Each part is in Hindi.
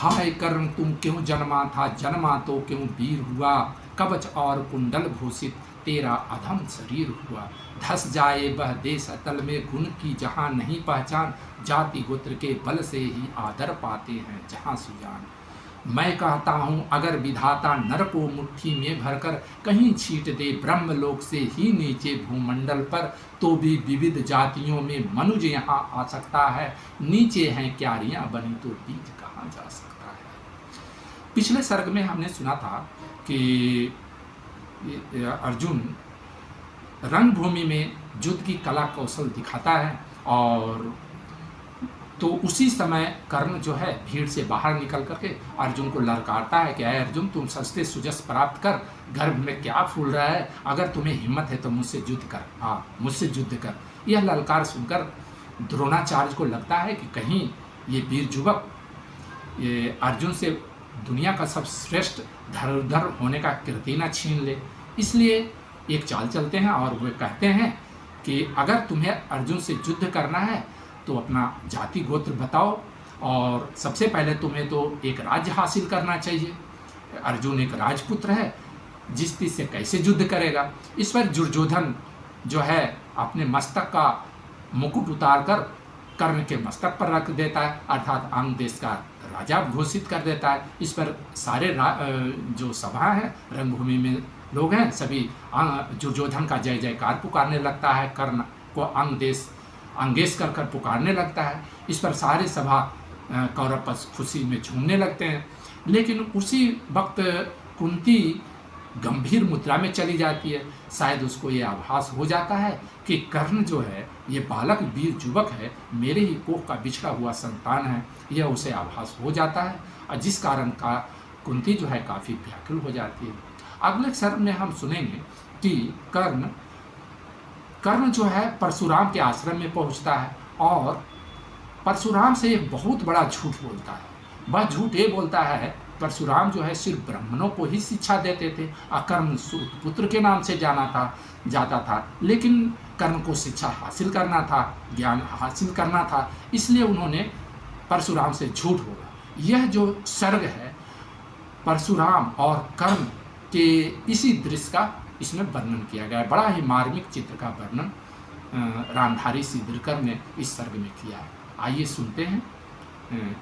हाय कर्ण तुम क्यों जन्मा था, जन्मा तो क्यों वीर हुआ, कवच और कुंडल भूषित तेरा अधम शरीर हुआ। धस जाए वह देश अतल में, गुण की जहाँ नहीं पहचान, जाति गोत्र के बल से ही आदर पाते हैं जहाँ सुजान। मैं कहता हूँ अगर विधाता नर को मुट्ठी में भरकर कहीं छीट दे ब्रह्मलोक से ही नीचे भूमंडल पर, तो भी विविध जातियों में मनुज यहाँ आ सकता है। नीचे हैं क्यारियाँ बनी तो बीज कहाँ जा सकता है। पिछले सर्ग में हमने सुना था कि अर्जुन रणभूमि में युद्ध की कला कौशल दिखाता है, और तो उसी समय कर्ण जो है भीड़ से बाहर निकल करके अर्जुन को ललकारता है कि अर्जुन तुम सस्ते सुजस प्राप्त कर, गर्भ में क्या फूल रहा है, अगर तुम्हें हिम्मत है तो मुझसे युद्ध कर, हाँ मुझसे युद्ध कर। यह ललकार सुनकर द्रोणाचार्य को लगता है कि कहीं ये वीर युवक ये अर्जुन से दुनिया का सब श्रेष्ठ धनुर्धर होने का कीर्ति न छीन ले, इसलिए एक चाल चलते हैं और वे कहते हैं कि अगर तुम्हें अर्जुन से युद्ध करना है तो अपना जाति गोत्र बताओ, और सबसे पहले तुम्हें तो एक राज्य हासिल करना चाहिए। अर्जुन एक राजपुत्र है, जिस चीज से कैसे युद्ध करेगा। इस पर दुर्योधन जो है अपने मस्तक का मुकुट उतार कर कर्ण के मस्तक पर रख देता है, अर्थात अंग देश का राजा घोषित कर देता है। इस पर सारे जो सभा है रंगभूमि में लोग हैं सभी दुर्योधन का जय जयकार पुकारने लगता है, कर्ण को अंगेश कर कर पुकारने लगता है। इस पर सारे सभा कौरव खुशी में झूमने लगते हैं। लेकिन उसी वक्त कुंती गंभीर मुद्रा में चली जाती है। शायद उसको ये आभास हो जाता है कि कर्ण जो है ये बालक वीर युवक है, मेरे ही कोख का बिछड़ा हुआ संतान है, यह उसे आभास हो जाता है, और जिस कारण का कुंती जो है काफ़ी व्याकुल हो जाती है। अगले सर्ग में हम सुनेंगे कि कर्ण जो है परशुराम के आश्रम में पहुंचता है और परशुराम से एक बहुत बड़ा झूठ बोलता है। वह झूठ ये बोलता है परशुराम जो है सिर्फ ब्राह्मणों को ही शिक्षा देते थे, कर्ण पुत्र के नाम से जाता था, लेकिन कर्ण को शिक्षा हासिल करना था, ज्ञान हासिल करना था, इसलिए उन्होंने परशुराम से झूठ बोला। यह जो सर्ग है परशुराम और कर्ण के इसी दृश्य का इसमें वर्णन किया गया है। बड़ा ही मार्मिक चित्र का वर्णन रामधारी सिद्धकर ने इस सर्ग में किया है। आइए सुनते हैं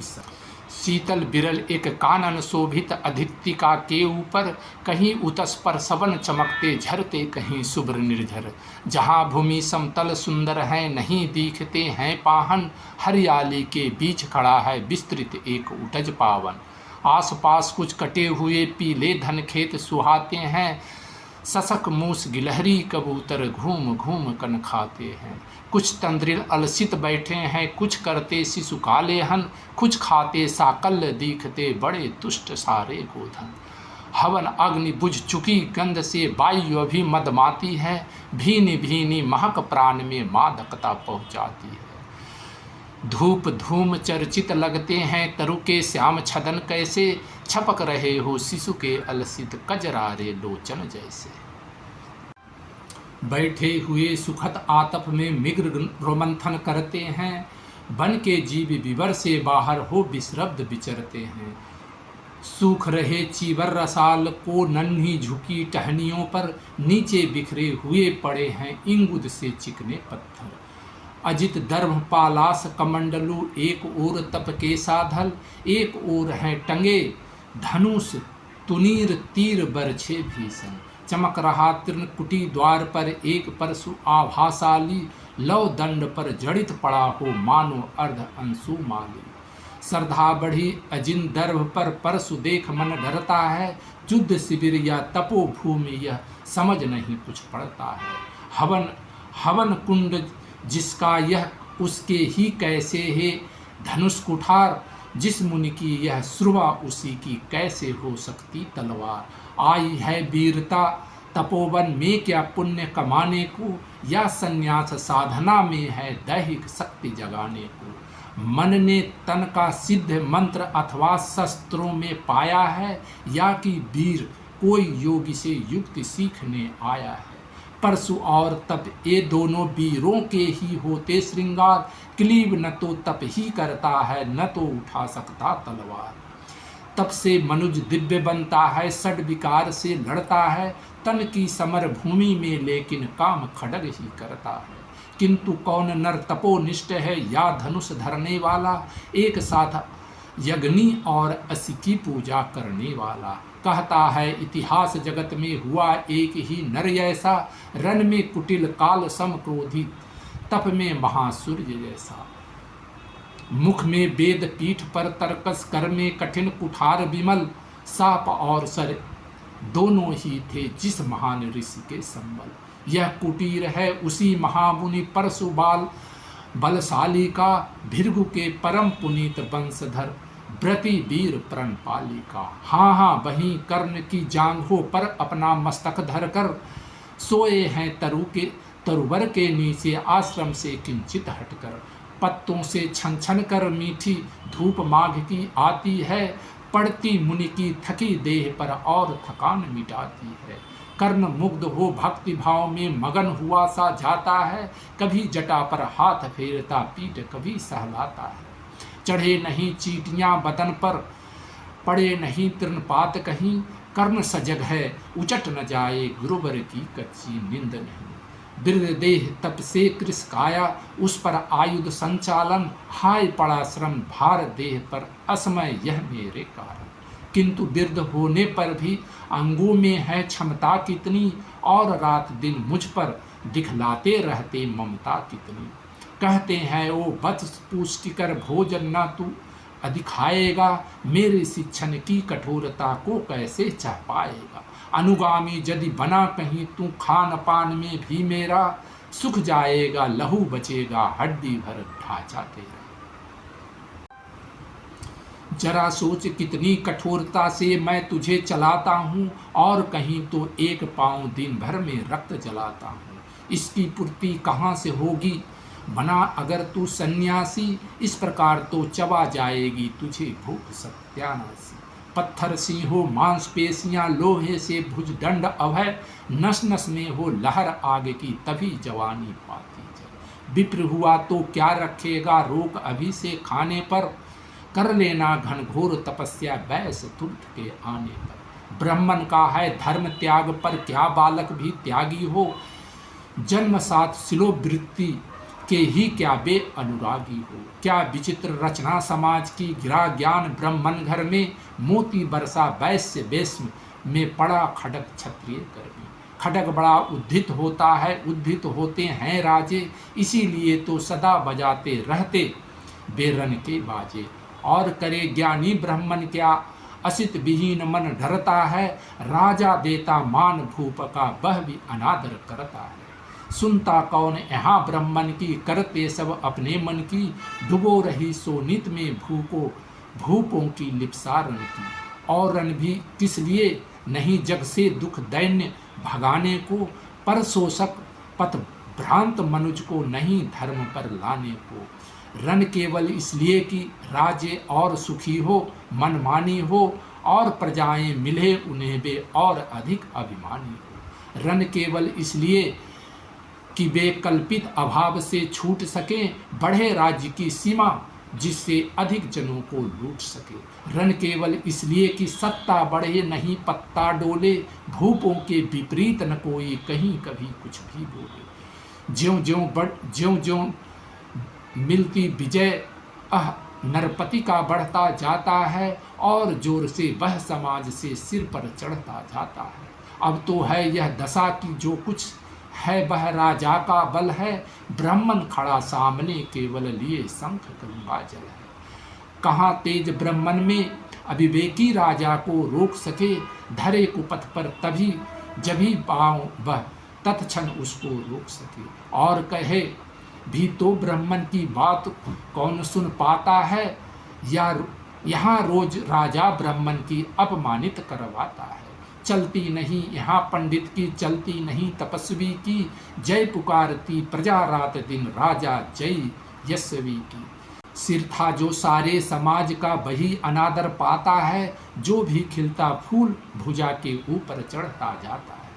इस सर्ग। शीतल बिरल एक कानन शोभित अधितिका के ऊपर, कहीं उतस पर सवन चमकते झरते, कहीं शुभ्र निर्झर। जहाँ भूमि समतल सुंदर है नहीं दिखते हैं पाहन, हरियाली के बीच खड़ा है विस्तृत एक उटज पावन। आसपास कुछ कटे हुए पीले धन खेत सुहाते हैं, सशक मूस गिलहरी कबूतर घूम घूम कन खाते हैं। कुछ तंद्रिल अलसित बैठे हैं, कुछ करते शिशु काले हन, कुछ खाते साकल्य दिखते बड़े तुष्ट सारे गोधन। हवन अग्नि बुझ चुकी गंध से वायु अभी मदमाती है, भीनी भीनी महक प्राण में मादकता पहुँचाती है। धूप धूम चर्चित लगते हैं तरु के श्याम छदन, कैसे छपक रहे हो शिशु के अलसित कजरारे लोचन जैसे। बैठे हुए सुखद आतप में मिग्र रोमंथन करते हैं, बन के जीव विवर से बाहर हो विश्रब्द विचरते हैं। सूख रहे चीवर रसाल को नन्ही झुकी टहनियों पर, नीचे बिखरे हुए पड़े हैं इंगुद से चिकने पत्थर। अजित दर्भ पालास कमंडलू, एक ओर तप के साधल, एक ओर हैं टंगे धनुष तुनीर तीर बरछे भीषण। चमक रहा तृणकुटी द्वार पर एक परशु आभाशाली, लव दंड पर जड़ित पड़ा हो मानो अर्ध अंशु माली। श्रद्धा बढ़ी अजिन दर्भ पर परशु देख मन डरता है, युद्ध शिविर या तपोभूमि यह समझ नहीं कुछ पड़ता है। हवन कुंड जिसका यह उसके ही कैसे है, धनुष कुठार जिस मुनि की यह श्रुवा उसी की कैसे हो सकती तलवार। आई है वीरता तपोवन में क्या पुण्य कमाने को, या संन्यास साधना में है दैहिक शक्ति जगाने को। मन ने तन का सिद्ध मंत्र अथवा शस्त्रों में पाया है, या कि वीर कोई योगी से युक्ति सीखने आया है। परशु और तप ये दोनों वीरों के ही होते श्रृंगार, क्लीब न तो तप ही करता है न तो उठा सकता तलवार। तब से मनुज दिव्य बनता है, षड विकार से लड़ता है, तन की समर भूमि में लेकिन काम खड़ग ही करता है। किंतु कौन नर तपोनिष्ठ है या धनुष धरने वाला, एक साथ यज्ञनी और असी की पूजा करने वाला। कहता है इतिहास जगत में हुआ एक ही नर ऐसा, रण में कुटिल काल सम क्रोधी, तप में महासूर्य जैसा। मुख में वेद, पीठ पर तर्कस, कर में कठिन कुठार विमल, साप और सर दोनों ही थे जिस महान ऋषि के संबल। यह कुटीर है उसी महामुनि परशुबाल, बलशाली का भृगु के परम पुनीत वंशधर, व्रति वीर प्रणपाली का। हाँ हाँ वहीं कर्ण की जांघों पर अपना मस्तक धर कर सोए हैं तरुवर के नीचे आश्रम से किंचित हटकर। पत्तों से छन छन कर मीठी धूप माघ की आती है, पड़ती मुनि की थकी देह पर और थकान मिटाती है। कर्ण मुग्ध हो भक्ति भाव में मगन हुआ सा जाता है, कभी जटा पर हाथ फेरता पीठ कभी सहलाता है। चढ़े नहीं चीटियां बदन पर, पड़े नहीं तृणपात कहीं, कर्ण सजग है उचट न जाए गुरुवर की कच्ची नींद नहीं। दृढ़ देह तप से कृष काया, उस पर आयुध संचालन, हाय पड़ा श्रम भार देह पर असमय यह मेरे कारण। किंतु वृद्ध होने पर भी अंगों में है क्षमता कितनी, और रात दिन मुझ पर दिखलाते रहते ममता कितनी। कहते हैं ओ वत्स पुष्टिकर भोजन न तू अधिखाएगा, मेरे शिक्षण की कठोरता को कैसे चाह पाएगा। अनुगामी यदि बना कहीं तू खान पान में भी मेरा, सुख जाएगा लहू बचेगा हड्डी भर ढांचा तेरा। जरा सोच कितनी कठोरता से मैं तुझे चलाता हूँ, और कहीं तो एक पाँव दिन भर में रक्त जलाता हूँ। इसकी पूर्ति कहाँ से होगी बना अगर तू सन्यासी, इस प्रकार तो चबा जाएगी तुझे भूख सत्यानाशी। पत्थर सी हो मांसपेशियां लोहे से भुजदंड अभय, नस नस में हो लहर आग की तभी जवानी पाती जय। विप्र हुआ तो क्या रखेगा रोक अभी से खाने पर, कर लेना घनघोर तपस्या बैस तुर्थ के आने पर। ब्राह्मण का है धर्म त्याग पर क्या बालक भी त्यागी हो, जन्म साथ शिलोवृत्ति के ही क्या बे अनुरागी हो। क्या विचित्र रचना समाज की गिरा ज्ञान ब्राह्मण घर में, मोती बरसा वैश्य वेश्म में पड़ा खडग क्षत्रिय कर्मी। खडग बड़ा उद्धित होता है, उद्धित होते हैं राजे, इसीलिए तो सदा बजाते रहते बेरन के बाजे। और करे ज्ञानी ब्राह्मण क्या असित विहीन मन डरता है, राजा देता मान भूप का वह भी अनादर करता है। सुनता कौन यहाँ ब्राह्मण की, करते सब अपने मन की, डुबो रही सोनित में भूपों की लिप्सारन की। और रन भी किस लिए नहीं जग से दुख दैन्य भगाने को, पर शोषक पथ भ्रांत मनुज को नहीं धर्म पर लाने को। रन केवल इसलिए कि राजे और सुखी हो, मनमानी हो, और प्रजाएं मिले उन्हें वे और अधिक अभिमानी हो। रन केवल इसलिए कि वे कल्पित अभाव से छूट सकें, बढ़े राज्य की सीमा जिससे अधिक जनों को लूट सके। रन केवल इसलिए कि सत्ता बढ़े नहीं पत्ता डोले, भूपों के विपरीत न कोई कहीं कभी कुछ भी बोले। ज्यों ज्यों मिलती विजय नरपति का बढ़ता जाता है, और जोर से वह समाज से सिर पर चढ़ता जाता है। अब तो है यह दशा कि जो कुछ है वह राजा का बल है, ब्राह्मण खड़ा सामने केवल लिए शंख गंगा जल है। कहाँ तेज ब्राह्मण में अविवेकी राजा को रोक सके, धरे कुपथ पर तभी जभी पाँव वह तत्क्षण उसको रोक सके। और कहे भी तो ब्राह्मण की बात कौन सुन पाता है, या यहाँ रोज राजा ब्राह्मण की अपमानित करवाता है। चलती नहीं यहाँ पंडित की, चलती नहीं तपस्वी की, जय पुकारती प्रजा रात दिन राजा जय यशवी की। सिर था जो सारे समाज का वही अनादर पाता है, जो भी खिलता फूल भुजा के ऊपर चढ़ता जाता है।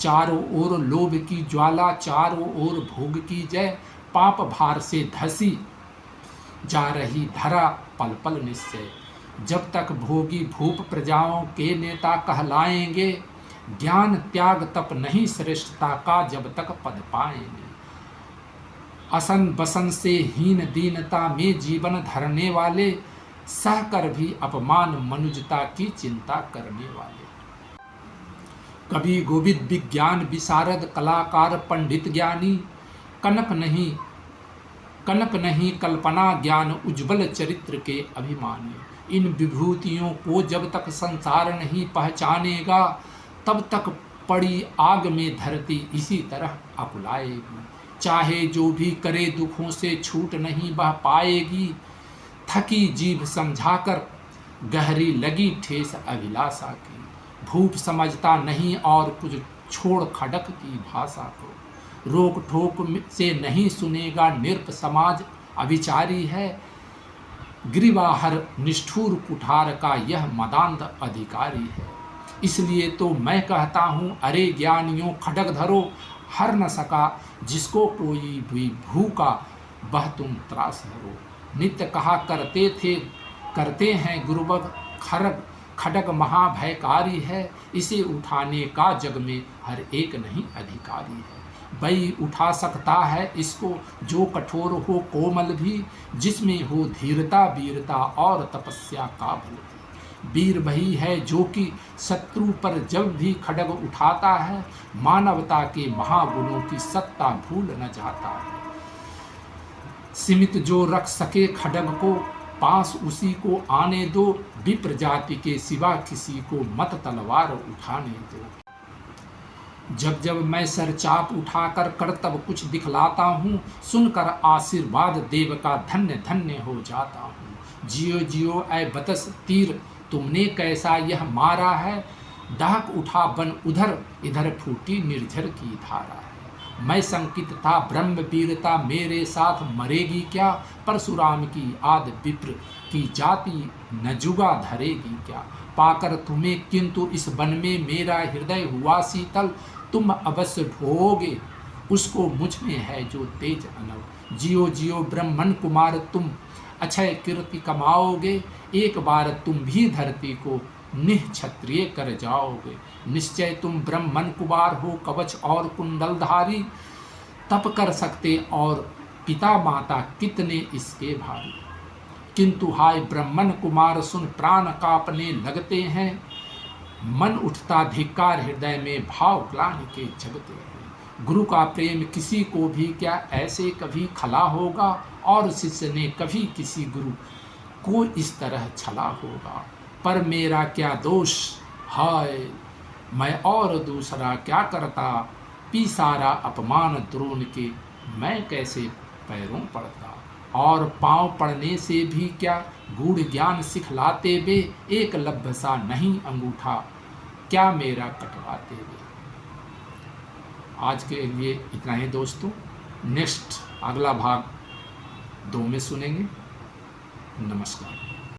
चारों ओर लोभ की ज्वाला, चारों ओर भोग की जय, पाप भार से धसी जा रही धरा पल पल निश्चय। जब तक भोगी भूप प्रजाओं के नेता कहलाएंगे, ज्ञान त्याग तप नहीं श्रेष्ठता का जब तक पद पाएंगे। असन बसन से हीन दीनता में जीवन धरने वाले, सहकर भी अपमान मनुजता की चिंता करने वाले। कवि गोविंद विज्ञान विशारद कलाकार पंडित ज्ञानी, कनक नहीं कल्पना ज्ञान उज्ज्वल चरित्र के अभिमानी। इन विभूतियों को जब तक संसार नहीं पहचानेगा, तब तक पड़ी आग में धरती इसी तरह अकुलाएगी। चाहे जो भी करे दुखों से छूट नहीं बह पाएगी, थकी जीभ समझाकर गहरी लगी ठेस अभिलाषा की। भूप समझता नहीं और कुछ छोड़ खड़क की भाषा को, रोक ठोक से नहीं सुनेगा निरप समाज अविचारी है। गिरिवाहर निष्ठुर कुठार का यह मदांध अधिकारी है। इसलिए तो मैं कहता हूँ, अरे ज्ञानियों खड्ग धरो, हर न सका जिसको कोई भी भूखा, वह तुम त्रास धरो। नित्य कहा करते हैं गुरुवग खड्ग महाभयकारी है, इसे उठाने का जग में हर एक नहीं अधिकारी है। वही उठा सकता है इसको जो कठोर हो कोमल भी, जिसमें हो धीरता वीरता और तपस्या का बल भी। वीर वही है जो कि शत्रु पर जब भी खड्ग उठाता है, मानवता के महागुणों की सत्ता भूल न जाता है। सीमित जो रख सके खड्ग को, पास उसी को आने दो। विप्र जाति के सिवा किसी को मत तलवार उठाने दो। जब जब मैं सरचाप उठाकर करतब कुछ दिखलाता हूँ, सुनकर आशीर्वाद देव का धन्य धन्य हो जाता हूँ। जियो जियो ऐ बतस तीर, तुमने कैसा यह मारा है। डाक उठा बन उधर, इधर फूटी निर्झर की धारा है। मैं संकित था ब्रह्म वीरता मेरे साथ मरेगी क्या। परशुराम की आद विप्र की जाति न जुगा धरेगी क्या। पाकर तुम्हें किंतु इस वन में मेरा हृदय हुआ शीतल, तुम अवश्य ढोओगे उसको मुझ में है जो तेज अनव। जियो जियो ब्रह्मन कुमार, तुम अक्षय कीर्ति कमाओगे। एक बार तुम भी धरती को निःक्षत्रिय कर जाओगे। निश्चय तुम ब्रह्मन कुमार हो, कवच और कुंडलधारी। तप कर सकते और पिता माता कितने इसके भारी। किंतु हाय ब्रह्मन कुमार, सुन प्राण कांपने लगते हैं। मन उठता धिक्कार, हृदय में भाव ग्लानि के जगते हैं। गुरु का प्रेम किसी को भी क्या ऐसे कभी खला होगा, और शिष्य ने कभी किसी गुरु को इस तरह छला होगा। पर मेरा क्या दोष, हाय मैं और दूसरा क्या करता। पी सारा अपमान द्रोण के, मैं कैसे पैरों पड़ता। और पांव पड़ने से भी क्या गूढ़ ज्ञान सिखलाते वे। एक लब्ध सा नहीं अंगूठा, क्या मेरा कटवाते वे। आज के लिए इतना ही दोस्तों। नेक्स्ट अगला भाग 2 में सुनेंगे। नमस्कार।